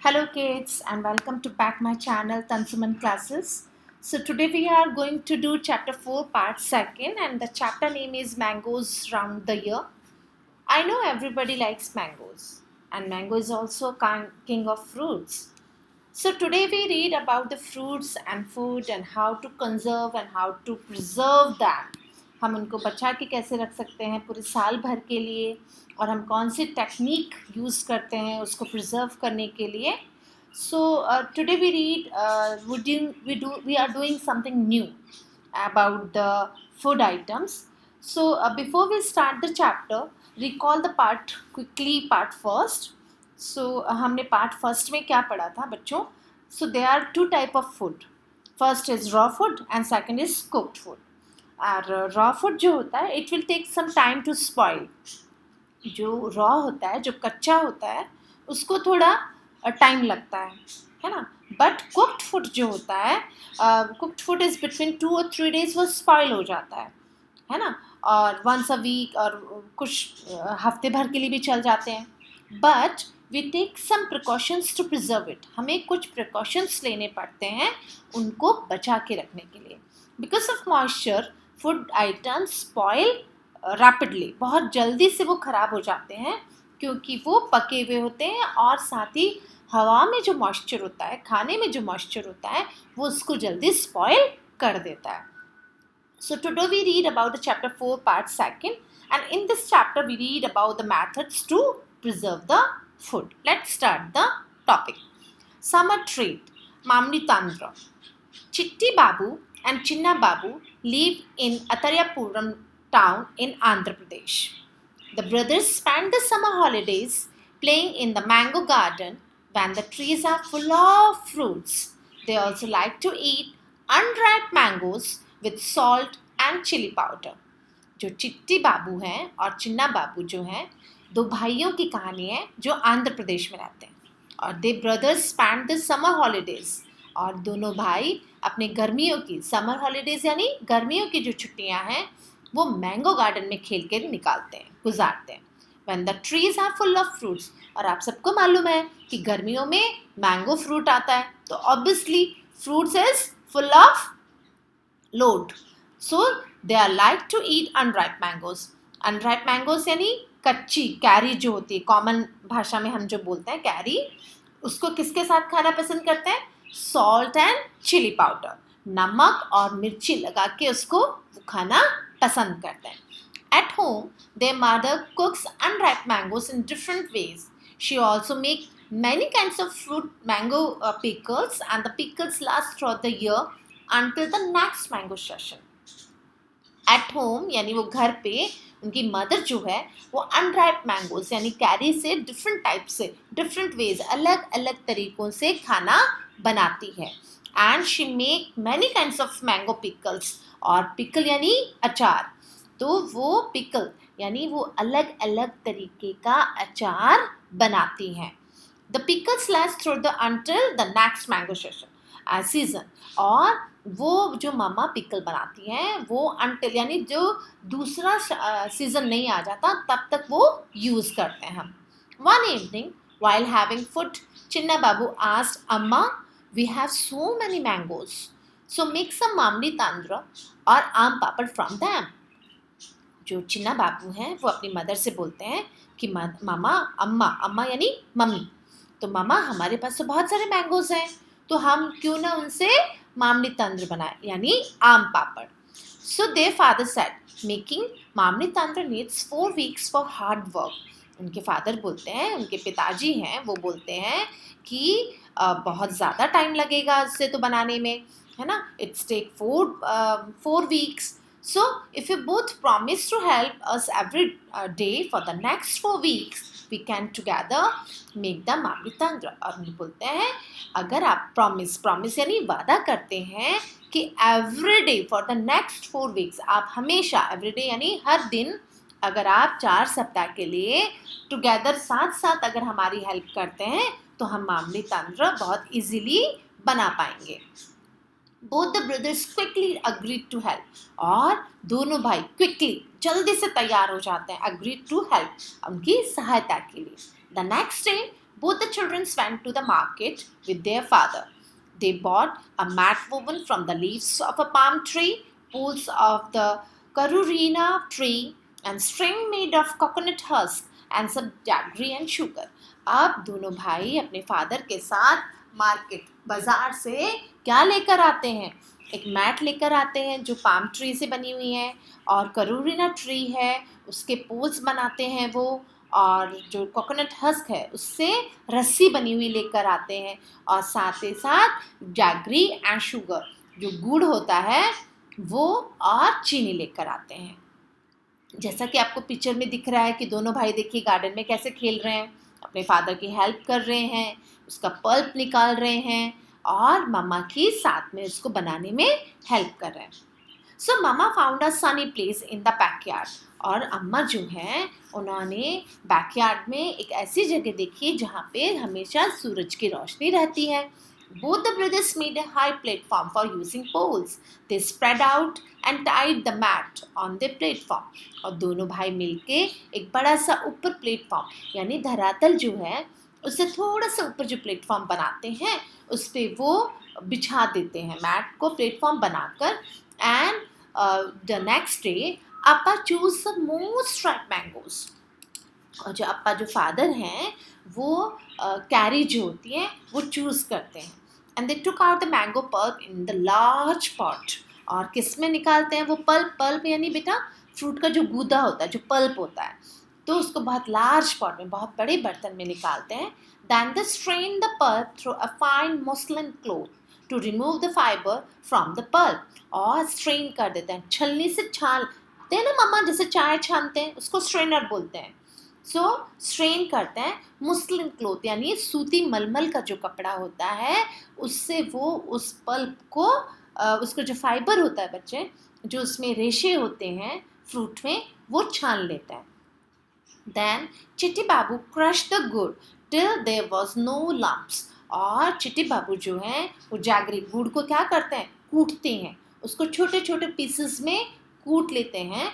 Hello kids and welcome to back my channel Tansuman Classes. So today we are going to do chapter 4 part 2nd and the chapter name is Mangoes Round the Year. I know everybody likes mangoes and mango is also king of fruits. So today we read about the fruits and food and how to conserve and how to preserve them. हम उनको बचा के कैसे रख सकते हैं पूरे साल भर के लिए और हम कौन सी टेक्निक यूज़ करते हैं उसको प्रिजर्व करने के लिए. So today we read we are doing something new about the food items. So before we start the chapter, recall the part quickly, part first. So हमने part first में क्या पढ़ा था बच्चों? So there are two type of food. First is raw food and second is cooked food. और raw food जो होता है it will take some time to spoil. जो raw होता है, जो कच्चा होता है, उसको थोड़ा टाइम लगता है ना. बट कुक्ड फूड जो होता है, कुक्ड फूड इज़ बिटवीन 2 और 3 days वो स्पॉइल हो जाता है ना. और वंस अ वीक और कुछ हफ्ते भर के लिए भी चल जाते हैं. But we take some precautions to preserve it. हमें कुछ प्रिकॉशंस लेने पड़ते हैं उनको बचा के रखने के लिए. Because of moisture food items spoil rapidly. बहुत जल्दी से वो ख़राब हो जाते हैं क्योंकि वो पके हुए होते हैं और साथ ही हवा में जो मॉइस्चर होता है, खाने में जो मॉइस्चर होता है, वो उसको जल्दी स्पॉइल कर देता है. So today we read about the chapter 4 part 2nd and in this chapter we read about the methods to preserve the food. Let's start the topic. Summer treat, Mamni Tandra. Chitti Babu and Chinna Babu live in Atharyapuram town in Andhra Pradesh. The brothers spend the summer holidays playing in the mango garden when the trees are full of fruits. They also like to eat unripe mangoes with salt and chili powder. जो चिट्टी बाबू हैं और चिन्ना बाबू जो हैं, दो भाइयों की कहानी है जो आंध्र प्रदेश में रहते हैं. और they brothers spend the summer holidays. और दोनों भाई अपने गर्मियों की समर हॉलीडेज यानी गर्मियों की जो छुट्टियां हैं वो मैंगो गार्डन में खेल के निकालते हैं, गुजारते हैं. When the trees are full of fruits. और आप सबको मालूम है कि गर्मियों में मैंगो फ्रूट आता है तो obviously fruits is full of load. So they are like to eat unripe mangoes. Unripe mangoes यानी कच्ची कैरी जो होती है, कॉमन भाषा में हम जो बोलते हैं कैरी, उसको किसके साथ खाना पसंद करते हैं? सॉल्ट एंड चिली पाउडर, नमक और मिर्ची लगा के उसको खाना पसंद करते हैं. At home, their mother cooks unripe mangoes in different ways. She also makes many kinds of fruit mango pickles and the pickles last throughout the year until the next mango session. At home यानी वो घर पे उनकी mother जो है वो unripe mangoes यानी carry से डिफरेंट टाइप से डिफरेंट वेज अलग अलग तरीक़ों से खाना बनाती है. And she make many kinds of mango pickles. और पिकल यानी अचार, तो वो पिकल यानी वो अलग अलग तरीके का अचार बनाती हैं. The pickles last through the until the next mango season. और वो जो मामा पिकल बनाती हैं वो अंटिल यानी जो दूसरा सीजन नहीं आ जाता तब तक वो यूज़ करते हैं हम. One evening while having food, Chinna Babu asked Amma, we have so many mangoes, so make some mamli tandra or aam papad from them. जो चिन्ना बाबू हैं वो अपनी मदर से बोलते हैं कि मामा, अम्मा यानी मम्मी, तो मामा हमारे पास तो बहुत सारे मैंगोज हैं तो हम क्यों ना उनसे मामली तंत्र बनाए यानी आम पापड़. So their father said making mamidi tandra needs 4 weeks for hard work. उनके फादर बोलते हैं, उनके पिताजी हैं, वो बोलते हैं कि बहुत ज़्यादा टाइम लगेगा इससे तो बनाने में, है ना. It's take 4 weeks. So, if you both promise to help us every day for the next 4 weeks, we can together make the mamli tandra. और उन्हें बोलते हैं अगर आप प्रॉमिस यानी वादा करते हैं कि every day for the next 4 weeks, आप हमेशा every day यानी हर दिन, अगर आप 4 सप्ताह के लिए टुगेदर साथ साथ अगर हमारी हेल्प करते हैं तो हम मामली तंत्र बहुत इजीली बना पाएंगे. Both the brothers quickly agreed to help. और दोनों भाई quickly जल्दी से तैयार हो जाते हैं, agreed to help, उनकी सहायता के लिए. The next day, Both the children went to the market with their father. They bought a mat woven from the leaves of a palm tree, poles of the carurina tree, and string made of coconut husk and some jaggery and sugar. अब दोनों भाई अपने father के साथ market बाजार से क्या लेकर आते हैं? एक मैट लेकर आते हैं जो पाम ट्री से बनी हुई है, और करूरिना ट्री है उसके पोल्स बनाते हैं वो, और जो कोकोनट हस्क है उससे रस्सी बनी हुई लेकर आते हैं, और साथ ही साथ जैगरी एंड शुगर जो गुड़ होता है वो, और चीनी लेकर आते हैं। जैसा कि आपको पिक्चर में दिख रहा है कि दोनों भाई देखिए गार्डन में कैसे खेल रहे हैं, अपने फादर की हेल्प कर रहे हैं, उसका पल्प निकाल रहे हैं, और मामा की साथ में उसको बनाने में हेल्प कर रहे हैं। So Mama found a sunny place in the backyard, और अम्मा जो हैं उन्होंने बैकयार्ड में एक ऐसी जगह देखी जहाँ पे हमेशा सूरज की रोशनी रहती है। Both the brothers made a high platform for using poles. They spread out and tied the mat on the platform. और दोनों भाई मिलके एक बड़ा सा ऊपर प्लेटफॉर्म यानी धरातल जो है उससे थोड़ा सा ऊपर जो प्लेटफॉर्म बनाते हैं उस पर वो बिछा देते हैं मैट को प्लेटफॉर्म बनाकर। And the next day Appa choose the most ripe mangoes. और जो अप्पा जो फादर हैं वो कैरी जो होती है वो चूज़ करते हैं। And they took out the mango pulp in the large pot. और किस में निकालते हैं वो पल्प? पल्प यानी बेटा फ्रूट का जो गूदा होता है, जो पल्प होता है, तो उसको बहुत लार्ज पॉट में, बहुत बड़े बर्तन में निकालते हैं। Then they strain the pulp through a fine muslin cloth to remove the fibre from the pulp. और स्ट्रेन कर देते हैं, छलनी से छानते हैं ना मम्मा, जैसे चाय छानते हैं उसको स्ट्रेनर बोलते हैं। सो स्ट्रेन करते हैं। मुस्लिन क्लोथ यानी सूती मलमल का जो कपड़ा होता है उससे वो उस पल्प को उसका जो फाइबर होता है बच्चे, जो उसमें रेशे होते हैं फ्रूट में, वो छान लेते हैं। Then Chitti Babu crush the gur till there was no lumps. और चिट्टी बाबू जो हैं वो जागरी गुड़ को क्या करते हैं? कूटते हैं, उसको छोटे छोटे पीसेस में कूट लेते हैं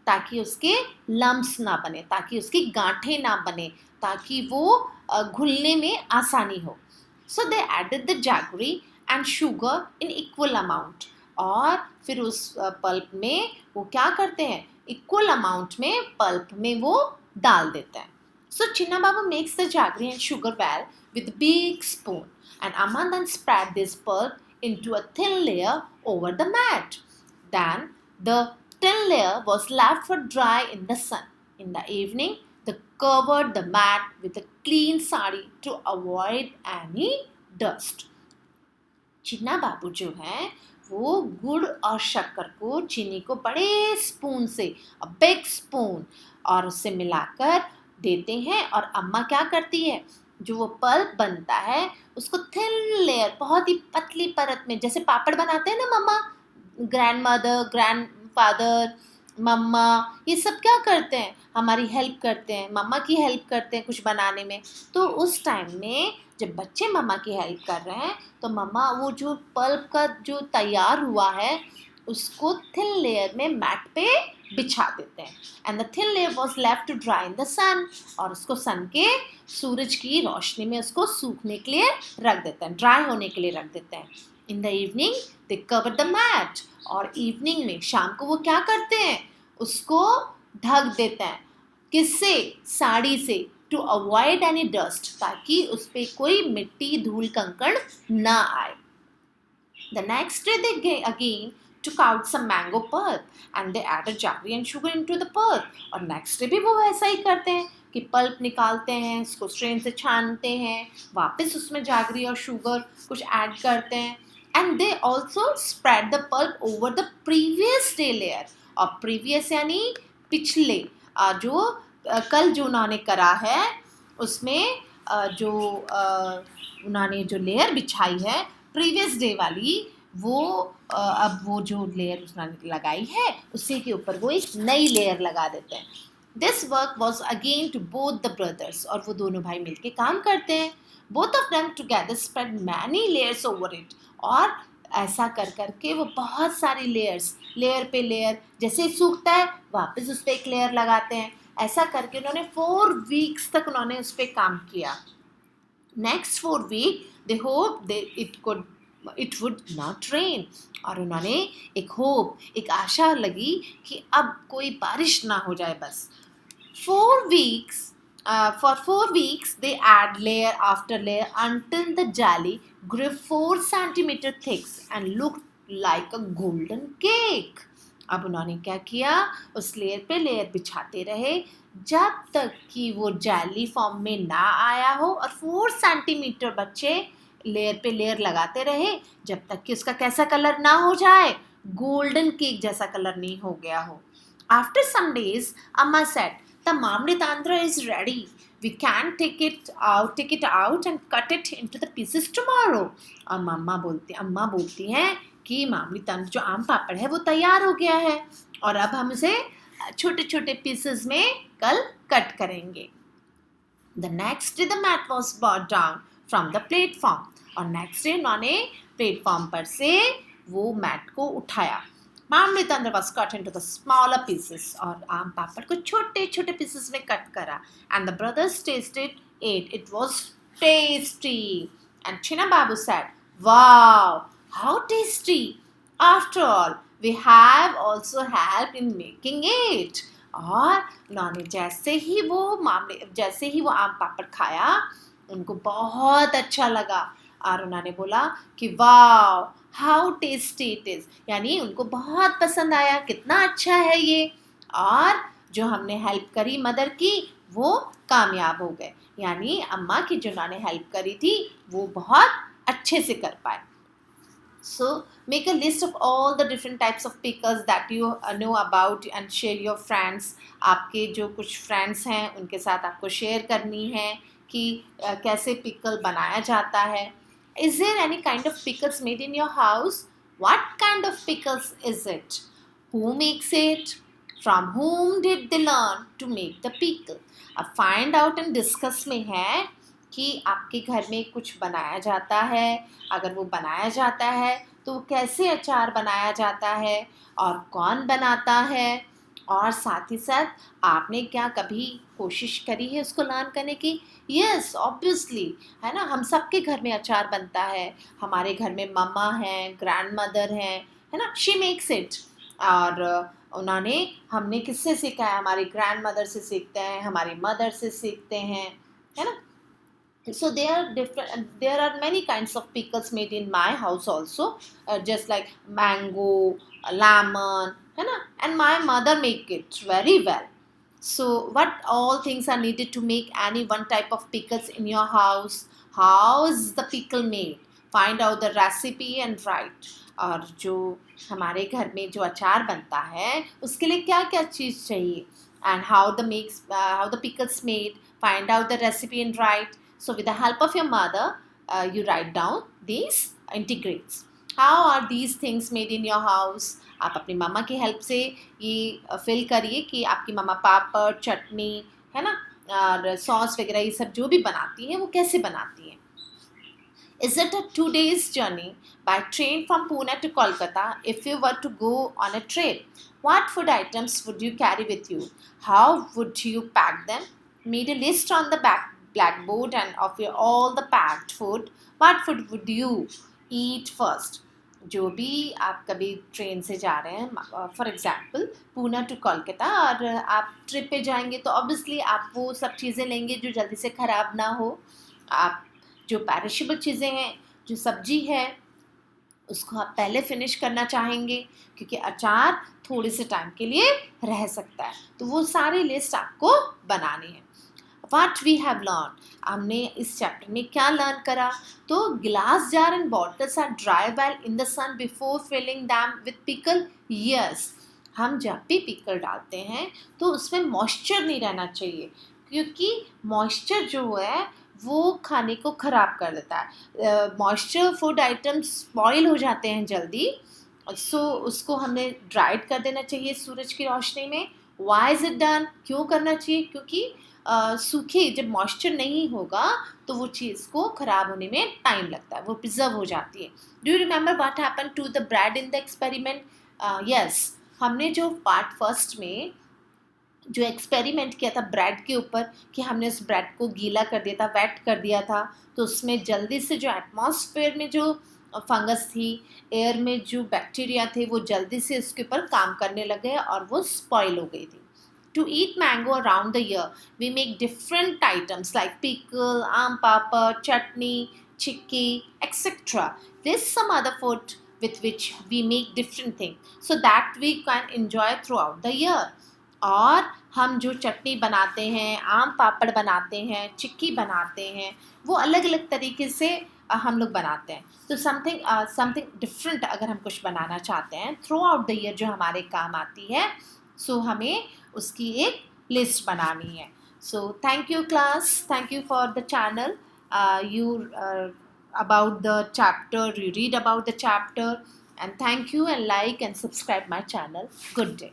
ताकि उसके लम्प्स ना बने, ताकि उसकी गांठें ना बने, ताकि वो घुलने में आसानी हो। So they added the jaggery and sugar in equal amount. और फिर उस पल्प में वो क्या करते हैं? इक्वल अमाउंट में पल्प में वो डाल देते हैं। So Chinna Babu makes the jaggery and sugar well with a big spoon, and Amma then spread this pulp into a thin layer over the mat. Then the thin layer was left for dry in the sun. In the evening, they covered the mat with a clean sari to avoid any dust. चिन्ना बाबू जो हैं वो गुड़ और शक्कर को, चीनी को बड़े स्पून से, a big spoon, और उससे मिलाकर देते हैं। और अम्मा क्या करती है? जो वो पल्प बनता है उसको थिन लेयर, बहुत ही पतली परत में, जैसे पापड़ बनाते हैं ना मम्मा, ग्रैंड मदर, ग्रैंड फादर, मम्मा, ये सब क्या करते हैं? हमारी हेल्प करते हैं, मम्मा की हेल्प करते हैं कुछ बनाने में। तो उस टाइम में जब बच्चे मम्मा की हेल्प कर रहे हैं तो मम्मा वो जो पल्प का जो तैयार हुआ है उसको थिन लेयर में मैट पे बिछा देते हैं। And the thin layer was left to dry in the sun. और उसको सन के, सूरज की रोशनी में उसको सूखने के लिए रख देते हैं, ड्राई होने के लिए रख देते हैं। In the evening they cover the mat. और इवनिंग में, शाम को वो क्या करते हैं? उसको ढक देते हैं। किससे? साड़ी से, टू अवॉइड एनी डस्ट, ताकि उस पर कोई मिट्टी, धूल, कंकड़ ना आए। The next day they again took out some mango pulp and they added jaggery and sugar into the pulp. और next day भी वो वैसा ही करते हैं कि पल्प निकालते हैं, उसको स्ट्रेन से छानते हैं, वापस उसमें जागरी और शुगर कुछ ऐड करते हैं। And they also spread the pulp over the previous day layer. और previous यानी पिछले, जो कल जो उन्होंने करा है उसमें जो उन्होंने जो लेयर बिछाई है प्रीवियस डे वाली, वो अब वो जो लेयर उसने लगाई है उसी के ऊपर वो एक नई लेयर लगा देते हैं। This work was again to both the brothers. और वो दोनों भाई मिलके काम करते हैं। Both of them together spread many layers over it. और ऐसा कर करके वो बहुत सारी लेयर्स, लेयर पे लेयर, जैसे सूखता है वापस उस पर एक लेयर लगाते हैं। ऐसा करके उन्होंने 4 वीक्स तक उन्होंने उस पर काम किया। Next 4 week they hope it would not rain. और उन्होंने एक आशा लगी कि अब कोई बारिश ना हो जाए बस. 4 weeks, for 4 weeks they add layer after layer until the jelly grew 4 centimeter thick and looked like a golden cake. अब उन्होंने क्या किया, उस लेयर पे लेयर बिछाते रहे जब तक कि वो जेली फॉर्म में ना आया हो, और 4 सेंटीमीटर बच्चे लेयर पे लेयर लगाते रहे जब तक कि उसका कैसा कलर ना हो जाए, गोल्डन केक जैसा कलर नहीं हो गया हो. After some days Amma said the mamidi tandra is ready, we can take it out and cut it into the pieces tomorrow. और अम्मा बोलती हैं कि मामली तंत्र जो आम पापड़ है वो तैयार हो गया है और अब हम उसे छोटे छोटे पीसेस में कल कट करेंगे. The next day the mat was brought down from the platform. और नेक्स्ट डे उन्होंने प्लेटफॉर्म पर से वो मैट को उठाया. मामले तंत्र was cut into the smaller pieces. और आम पापड़ को छोटे छोटे पीसेस में कट करा. And the brothers ate. It was tasty. And Chinna Babu said, wow, how tasty. After all, we have also helped in making it. और उन्होंने जैसे ही वो आम पापड़ खाया उनको बहुत अच्छा लगा और उन्होंने बोला कि wow how tasty it is, यानी उनको बहुत पसंद आया, कितना अच्छा है ये. और जो हमने हेल्प करी मदर की वो कामयाब हो गए, यानी अम्मा की जो उन्होंने हेल्प करी थी वो बहुत अच्छे से कर पाए. So make a list of all the different types of pickles that you know about and share your friends. आपके जो कुछ फ्रेंड्स हैं उनके साथ आपको शेयर करनी है कि कैसे पिकल बनाया जाता है. Is there any kind of pickles made in your house? What kind of pickles is it? Who makes it? From whom did they learn to make the pickle? अब find out and discuss में है कि आपके घर में कुछ बनाया जाता है, अगर वो बनाया जाता है तो कैसे अचार बनाया जाता है और कौन बनाता है, और साथ ही साथ आपने क्या कभी कोशिश करी है उसको लर्न करने की. यस ऑब्वियसली, है ना, हम सबके घर में अचार बनता है. हमारे घर में मम्मा हैं, ग्रैंड मदर हैं, है ना, शी मेक्स इट. और हमने किससे सीखा है, हमारी ग्रैंड मदर से सीखते हैं, हमारी मदर से सीखते हैं, है ना. So there are many kinds of pickles made in my house also, just like mango, lemon, है ना, and my mother make it very well. So what all things are needed to make any one type of pickles in your house? How is the pickle made? Find out the recipe and write. और जो हमारे घर में जो अचार बनता है उसके लिए क्या क्या चीज़ चाहिए, and how the pickles made. Find out the recipe and write. So with the help of your mother, you write down these ingredients. How are these things made in your house? आप अपनी मामा की help से ये fill करिए कि आपकी मामा पापड़, चटनी, है ना, और सॉस वगैरह ये सब जो भी बनाती हैं वो कैसे बनाती हैं. Is it a 2 days journey by train from Pune to Kolkata if you were to go on a trip? What food items would you carry with you? How would you pack them? Made a list on the blackboard and of all the packed food. What food would you eat first? जो भी आप कभी train से जा रहे हैं, for example Poona to Kolkata, और आप ट्रिप पे जाएंगे तो ऑब्वियसली आप वो सब चीज़ें लेंगे जो जल्दी से ख़राब ना हो. आप जो पैरिशेबल चीज़ें हैं, जो सब्जी है, उसको आप पहले फिनिश करना चाहेंगे क्योंकि अचार थोड़े से टाइम के लिए रह सकता है. तो वो सारी लिस्ट आपको बनानी है. What we have learned, हमने इस चैप्टर में क्या लर्न करा, तो glass jar and bottles are dry well in the sun before filling them with pickle. Yes, हम जब भी पिकल डालते हैं तो उसमें मॉइस्चर नहीं रहना चाहिए क्योंकि मॉइस्चर जो है वो खाने को ख़राब कर देता है. मॉइस्चर फूड आइटम्स स्पॉइल हो जाते हैं जल्दी. सो उसको हमने ड्राइड कर देना चाहिए सूरज की रोशनी में. वाई इज़ इट डन, क्यों करना चाहिए, क्योंकि सूखी जब मॉइस्चर नहीं होगा तो वो चीज़ को ख़राब होने में टाइम लगता है, वो प्रिजर्व हो जाती है. Do you remember what happen to the bread in the experiment? Yes, हमने जो पार्ट फर्स्ट में जो एक्सपेरिमेंट किया था ब्रेड के ऊपर कि हमने उस ब्रेड को गीला कर दिया था, वेट कर दिया था, तो उसमें जल्दी से जो एटमॉस्फेयर में जो फंगस थी, एयर में जो बैक्टीरिया थे, वो जल्दी से उसके ऊपर काम करने लगे और वो स्पॉइल हो गई थी. To eat mango around the year, we make different items like pickle, aam papad, chutney, chikki, etc. There's some other food with which we make different things so that we can enjoy throughout the year. और हम जो चटनी बनाते हैं, आम पापड़ बनाते हैं, चिक्की बनाते हैं, वो अलग अलग तरीके से हम लोग बनाते हैं. तो समथिंग डिफरेंट अगर हम कुछ बनाना चाहते हैं थ्रू आउट द ईयर जो हमारे काम आती है, सो हमें उसकी एक लिस्ट बनानी है. So thank you class, thank you for the channel. You about the chapter, you read about the chapter, and thank you and like and subscribe my channel. Good day.